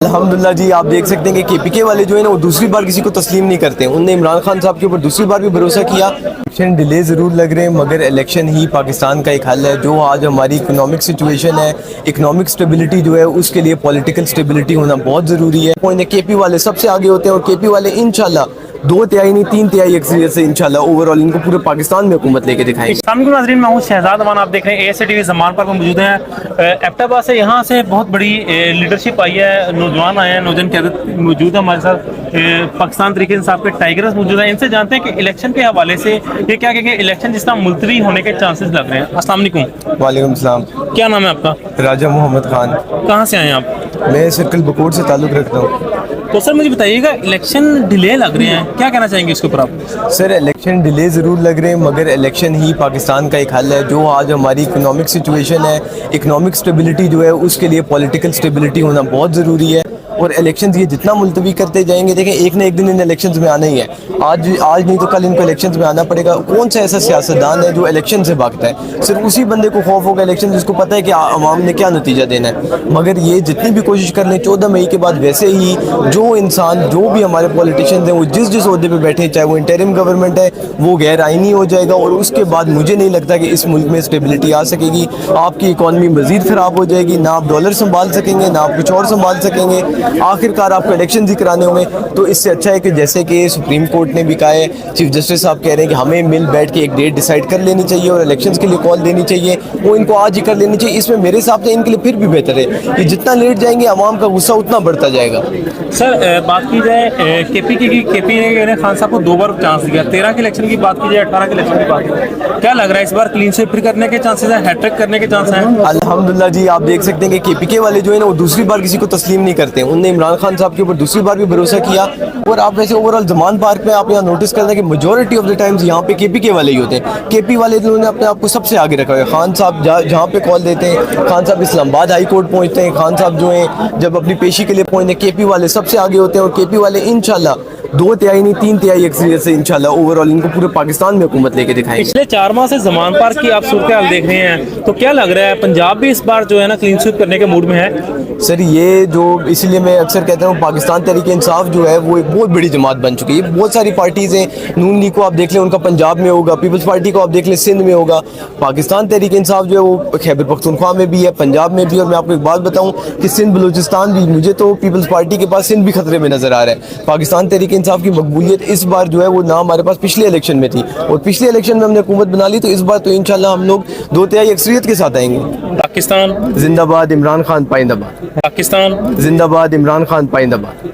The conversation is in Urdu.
الحمدللہ جی، آپ دیکھ سکتے ہیں کہ کے پی کے والے جو ہیں نا وہ دوسری بار کسی کو تسلیم نہیں کرتے ہیں. انہوں نے عمران خان صاحب کے اوپر دوسری بار بھی بھروسہ کیا. الیکشن ڈیلے ضرور لگ رہے ہیں مگر الیکشن ہی پاکستان کا ایک حل ہے. جو آج ہماری اکنامک سچویشن ہے، اکنامک سٹیبلٹی جو ہے، اس کے لیے پولیٹیکل سٹیبلٹی ہونا بہت ضروری ہے. کے پی والے سب سے آگے ہوتے ہیں اور کے پی والے انشاءاللہ 2/3 نہیں 3/3 اکثریت سے انشاءاللہ اوورآل ان کو پورے پاکستان میں حکومت لے کے دکھائیں گے. السلام علیکم ناظرین، میں ہوں شہزاد امان. آپ دیکھ رہے ہیں اے ایس ٹی وی زمان پر موجود ہیں. ایبٹاباد سے یہاں سے بہت بڑی لیڈرشپ آئی ہے، نوجوان آئے ہیں، نوجوان قیادت موجود ہے ہمارے ساتھ. پاکستان تحریک انصاف کے ٹائگرز موجود ہیں. ان سے جانتے ہیں کہ الیکشن کے حوالے سے یہ کیا کہ الیکشن جس طرح ملتوی ہونے کے چانسز لگ رہے ہیں. السلام علیکم. وعلیکم السلام. کیا نام ہے آپ کا؟ راجہ محمد خان. کہاں سے آئے ہیں آپ؟ میں سرکل بکوٹ سے تعلق رکھتا ہوں. تو سر مجھے بتائیے گا، الیکشن ڈیلے لگ رہے ہیں، کیا کہنا چاہیں گے اس کے اوپر آپ؟ سر الیکشن ڈیلے ضرور لگ رہے ہیں مگر الیکشن ہی پاکستان کا ایک حل ہے. جو آج ہماری اکنامک سچویشن ہے، اکنامک سٹیبلٹی جو ہے، اس کے لیے پولیٹیکل سٹیبلٹی ہونا بہت ضروری ہے. اور الیکشنز یہ جتنا ملتوی کرتے جائیں گے، دیکھیں ایک نہ ایک دن ان الیکشنز میں آنا ہی ہے. آج نہیں تو کل ان کو الیکشنز میں آنا پڑے گا. کون سا ایسا سیاستدان ہے جو الیکشن سے بھاگتا ہے؟ صرف اسی بندے کو خوف ہوگا الیکشن جس کو پتہ ہے کہ عوام نے کیا نتیجہ دینا ہے. مگر یہ جتنی بھی کوشش کر لیں 14 مئی کے بعد ویسے ہی جو انسان، جو بھی ہمارے پولیٹیشنز ہیں، وہ جس عہدے پہ بیٹھے، چاہے وہ انٹرم گورنمنٹ ہے، وہ غیر آئینی ہو جائے گا. اور اس کے بعد مجھے نہیں لگتا کہ اس ملک میں اسٹیبلٹی آ سکے گی. آپ کی اکانومی مزید خراب ہو جائے گی. نہ آپ ڈالر سنبھال سکیں گے، نہ آپ کچھ اور سنبھال سکیں گے. آخر کار آپ کو الیکشنز ہی کرانے ہوں گے. تو اس سے اچھا ہے کہ جیسے کہ سپریم کورٹ نے بھی کہا ہے، چیف جسٹس صاحب کہہ رہے ہیں کہ ہمیں مل بیٹھ کے ایک ڈیٹ ڈیسائیڈ کر لینی چاہیے اور الیکشنز کے لیے کال دینی چاہیے. وہ ان کو آج ہی کر لینی چاہیے. اس میں میرے حساب سے ان کے لیے پھر بھی بہتر ہے کہ جتنا لیٹ جائیں گے عوام کا غصہ اتنا بڑھتا جائے گا. سر بات کی جائے کے پی نے خان صاحب کو 2 بار چانس دیا. 13 کے الیکشن کی بات کی جائے، 18 کے الیکشن کی بات کی جائے، کیا لگ رہا ہے اس بار کلین سویپ پھر کرنے کے چانسز ہیں، ہیٹ ٹرک کرنے کے چانس ہیں؟ الحمدللہ جی، آپ دیکھ سکتے ہیں کہ کے پی کے والے جو ہیں نا وہ دوسری بار کسی کو تسلیم نہیں کرتے ہیں. انہوں نے عمران خان صاحب کے اوپر دوسری بار بھی بھروسہ کیا. اور آپ ویسے اوورآل زمان پارک میں آپ یہاں نوٹس کرتے ہیں کہ میجورٹی آف دا ٹائمز یہاں پہ کے پی کے والے ہی ہوتے ہیں. کے پی والے انہوں نے اپنے آپ کو سب سے آگے رکھا ہے. خان صاحب جہاں پہ کال دیتے ہیں، خان صاحب اسلام آباد ہائی کورٹ پہنچتے ہیں. خان صاحب جو ہیں جب اپنی پیشی کے لیے پہنچتے ہیں، کے پی والے سب سے آگے ہوتے ہیں. اور کے پی والے انشاءاللہ 2/3 نہیں 3/3 اکثریت سے انشاءاللہ اوورآل ان کو پورے پاکستان میں حکومت لے کے دکھائیں گے. پچھلے 4 ماہ سے زمان پارک کی آپ صورتحال دیکھ رہے ہیں، تو کیا لگ رہا ہے پنجاب بھی اس بار جو ہے نا کلین سویپ کرنے کے موڈ میں ہے؟ سر یہ جو اسی لیے میں اکثر کہتا ہوں پاکستان تحریک انصاف جو ہے وہ ایک بہت بڑی جماعت بن چکی ہے. بہت ساری پارٹیز ہیں. نون لیگ کو آپ دیکھ لیں، ان کا پنجاب میں ہوگا. پیپلز پارٹی کو آپ دیکھ لیں، سندھ میں ہوگا. پاکستان تحریک انصاف جو ہے وہ خیبر پختونخوا میں بھی ہے، پنجاب میں بھی. اور میں آپ کو ایک بات بتاؤں کہ سندھ بلوچستان بھی، مجھے تو پیپلز پارٹی کے پاس سندھ بھی خطرے میں نظر آ رہا ہے. پاکستان تحریک انصاف کی مقبولیت اس بار جو ہے وہ نہ ہمارے پاس پچھلے الیکشن میں تھی، اور پچھلے الیکشن میں ہم نے حکومت بنا لی. تو اس بار تو انشاءاللہ ہم لوگ 2/3 اکثریت کے ساتھ آئیں گے. پاکستان زندہ باد عمران خان پائندہ باد. پاکستان زندہ باد عمران خان پائندہ باد.